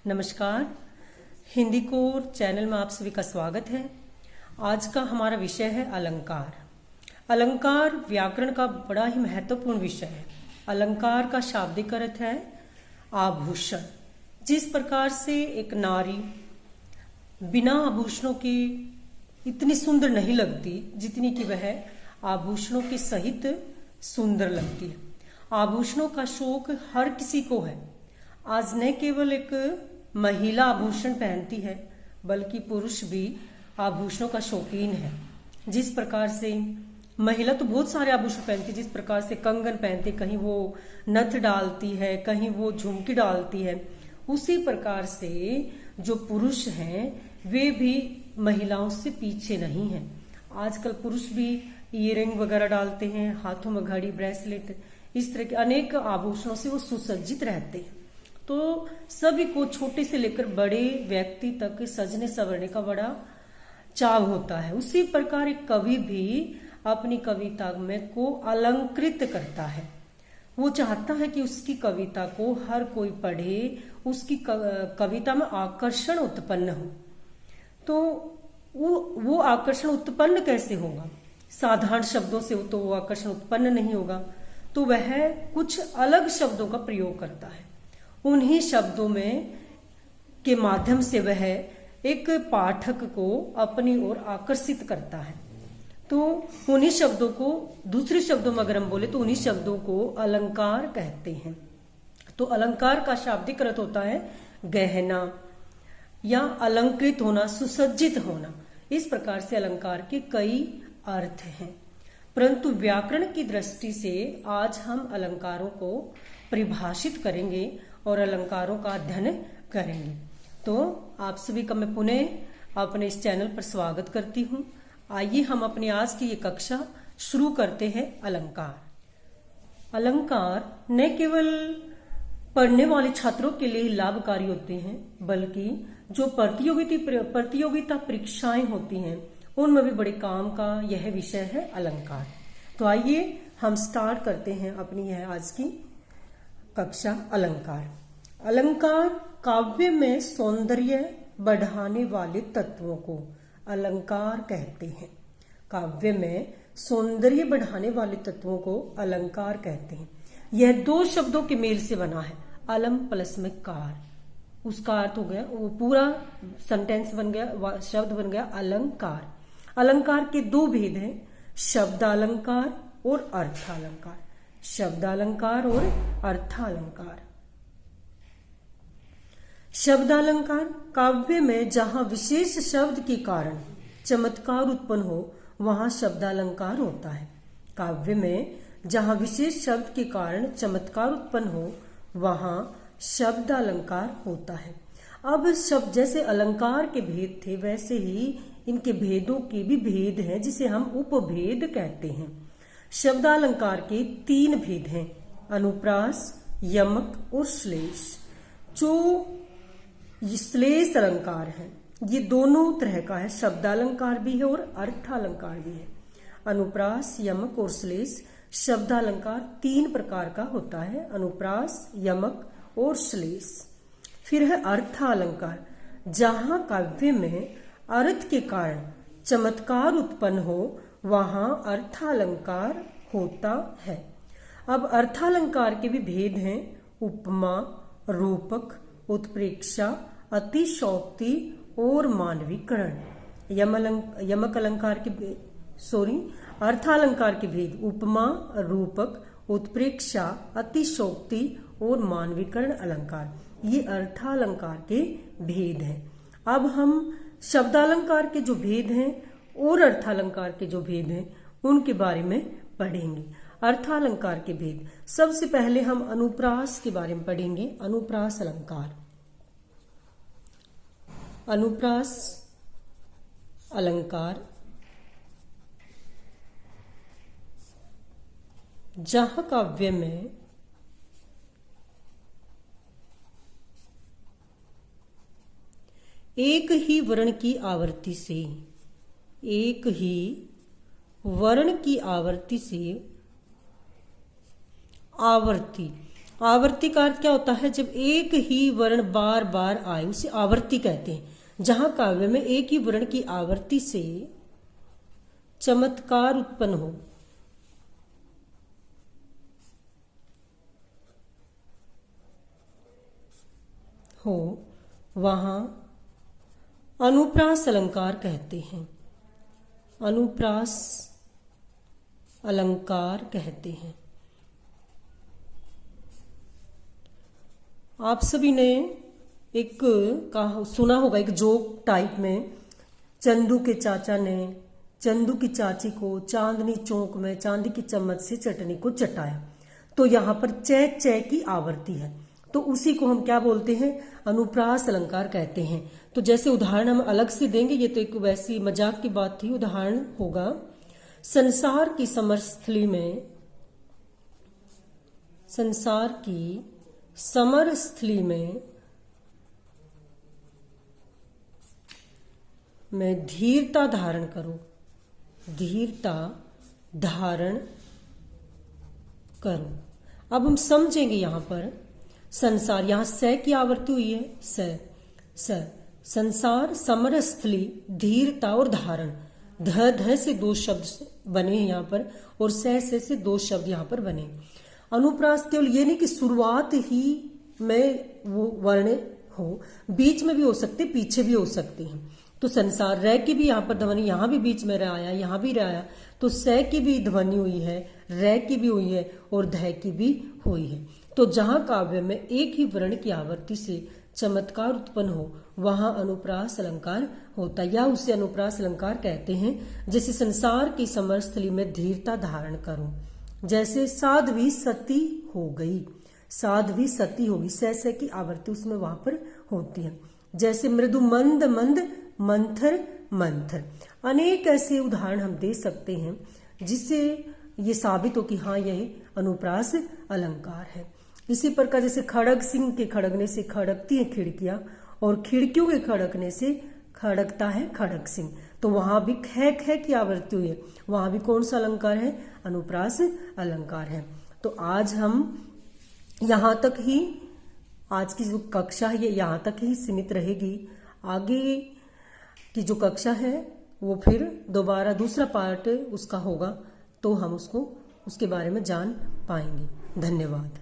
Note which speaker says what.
Speaker 1: नमस्कार। Hindi core channel में आप सभी का स्वागत है। आज का हमारा विषय है अलंकार। अलंकार व्याकरण का बड़ा ही महत्वपूर्ण विषय है। अलंकार का शाब्दिक अर्थ है आभूषण। जिस प्रकार से एक नारी बिना आभूषणों की इतनी सुंदर नहीं लगती जितनी कि वह आभूषणों के सहित सुंदर लगती है। आभूषणों का शौक हर किसी को है। आज न केवल एक महिला आभूषण पहनती है बल्कि पुरुष भी आभूषणों का शौकीन है। जिस प्रकार से महिला तो बहुत सारे आभूषण पहनती है, जिस प्रकार से कंगन पहनती, कहीं वो नथ डालती है, कहीं वो झुमकी डालती है, उसी प्रकार से जो पुरुष हैं वे भी महिलाओं से पीछे नहीं हैं। आजकल पुरुष भी ईयरिंग वगैरह डालते हैं, हाथों में घड़ी, ब्रेसलेट, इस तरह के अनेक आभूषणों से वो सुसज्जित रहते हैं। तो सभी को छोटे से लेकर बड़े व्यक्ति तक सजने संवरने का बड़ा चाव होता है। उसी प्रकार एक कवि भी अपनी कविता में को अलंकृत करता है। वो चाहता है कि उसकी कविता को हर कोई पढ़े, उसकी कविता में आकर्षण उत्पन्न हो। तो वो आकर्षण उत्पन्न कैसे होगा? साधारण शब्दों से तो वो आकर्षण उत्पन्न नहीं होगा। तो वह कुछ अलग शब्दों का प्रयोग करता है। उन्हीं शब्दों में के माध्यम से वह एक पाठक को अपनी ओर आकर्षित करता है। तो उन्हीं शब्दों को, दूसरे शब्दों में अगर हम बोले तो उन्हीं शब्दों को अलंकार कहते हैं। तो अलंकार का शाब्दिक अर्थ होता है गहना या अलंकृत होना, सुसज्जित होना। इस प्रकार से अलंकार के कई अर्थ हैं, परंतु व्याकरण की दृष्टि से आज हम अलंकारों को परिभाषित करेंगे और अलंकारों का अध्ययन करेंगे। तो आप सभी का मैं पुनः अपने इस चैनल पर स्वागत करती हूँ। आइए हम अपनी आज की ये कक्षा शुरू करते हैं। अलंकार। अलंकार न केवल पढ़ने वाले छात्रों के लिए लाभकारी होते हैं बल्कि जो प्रतियोगिता परीक्षाएं होती हैं उनमें भी बड़े काम का यह विषय है अलंकार। तो आइए हम स्टार्ट करते हैं अपनी यह आज की कक्षा। अलंकार। अलंकार काव्य में सौंदर्य बढ़ाने वाले तत्वों को अलंकार कहते हैं। काव्य में सौंदर्य बढ़ाने वाले तत्वों को अलंकार कहते हैं। यह दो शब्दों के मेल से बना है, अलम प्लस में कार। उसका अर्थ हो गया, वो पूरा सेंटेंस बन गया, शब्द बन गया अलंकार। अलंकार के दो भेद हैं, शब्दालंकार और अर्थालंकार। शब्दालंकार और अर्थालंकार। शब्दालंकार काव्य में जहां विशेष शब्द के कारण चमत्कार उत्पन्न हो वहां शब्दालंकार होता है। काव्य में जहां विशेष शब्द के कारण चमत्कार उत्पन्न हो वहां शब्दालंकार होता है। अब शब्द जैसे अलंकार के भेद थे वैसे ही इनके भेदों के भी भेद हैं जिसे हम उपभेद कहते हैं। शब्दालंकार के तीन भेद हैं, अनुप्रास, यमक और श्लेष। जो श्लेष अलंकार है ये दोनों तरह का है, शब्दालंकार भी है और अर्थालंकार भी है। अनुप्रास, यमक और श्लेष शब्दालंकार तीन प्रकार का होता है, अनुप्रास, यमक और श्लेष। फिर है अर्थालंकार, जहां काव्य में अर्थ के कारण चमत्कार उत्पन्न हो वहां अर्थालंकार होता है। अब अर्थालंकार के भी भेद हैं, उपमा, रूपक, उत्प्रेक्षा, अतिशयोक्ति और मानवीकरण। यमक अलंकार के अर्थालंकार के भेद उपमा, रूपक, उत्प्रेक्षा, अतिशयोक्ति और मानवीकरण अलंकार, ये अर्थालंकार के भेद हैं। अब हम शब्दालंकार के जो भेद हैं और अर्थालंकार के जो भेद हैं उनके बारे में पढ़ेंगे। अर्थालंकार के भेद, सबसे पहले हम अनुप्रास के बारे में पढ़ेंगे। अनुप्रास अलंकार। अनुप्रास अलंकार जहां काव्य में एक ही वर्ण की आवृत्ति से आवर्ती आवर्ती का अर्थ क्या होता है? जब एक ही वर्ण बार बार आए उसे आवर्ती कहते हैं। जहां काव्य में एक ही वर्ण की आवर्ती से चमत्कार उत्पन्न हो वहां अनुप्रास अलंकार कहते हैं। अनुप्रास अलंकार कहते हैं। आप सभी ने एक कहा सुना होगा, एक जोक टाइप में, चंदू के चाचा ने चंदू की चाची को चांदनी चौक में चांदी की चम्मच से चटनी को चटाया। तो यहाँ पर चे चे की आवर्ती है, तो उसी को हम क्या बोलते हैं? अनुप्रास अलंकार कहते हैं। तो जैसे उदाहरण हम अलग से देंगे, ये तो एक वैसी मजाक की बात थी। उदाहरण होगा, संसार की समरस्थली में, संसार की समरस्थली में मैं धीरता धारण करूं, धीरता धारण करूं। अब हम समझेंगे यहां पर संसार, यहां स की आवर्ती हुई है, स संसार, समरस्थली, धीरता और धारण, ध से दो शब्द बने हैं यहां पर, और से दो शब्द यहां पर बने। अनुप्रास केवल ये नहीं कि शुरुआत ही में वो वर्ण हो, बीच में भी हो सकते, पीछे भी हो सकते हैं। तो संसार, र की भी यहाँ पर ध्वनि, यहाँ भी बीच में र आया, यहाँ भी र आया, तो स की भी ध्वनि हुई है, र की भी हुई है और ध की भी हुई है। तो जहां काव्य में एक ही वर्ण की आवर्ती से चमत्कार उत्पन्न हो वहां अनुप्रास अलंकार होता है, या उसे अनुप्रास अलंकार कहते हैं। जैसे संसार की समरस्थली में धीरता धारण करूं, जैसे साध्वी सती हो गई, साध्वी सती होगी, स की आवर्ती उसमें वहां पर होती है। जैसे मृदु मंद मंद, मंथर मंथर। अनेक ऐसे उदाहरण हम दे सकते हैं जिससे ये साबित हो कि हाँ यह अनुप्रास अलंकार है। इसी प्रकार जैसे खड़ग सिंह के खड़गने से खड़कती है खिड़कियां, और खिड़कियों के खड़कने से खड़कता है खड़ग सिंह, तो वहां भी ख की आवर्ती हुई है, वहां भी कौन सा अलंकार है? अनुप्रास अलंकार है। तो आज हम यहां तक ही, आज की जो कक्षा है ये यहां तक ही सीमित रहेगी। आगे की जो कक्षा है वो फिर दोबारा दूसरा पार्ट उसका होगा, तो हम उसके बारे में जान पाएंगे। धन्यवाद।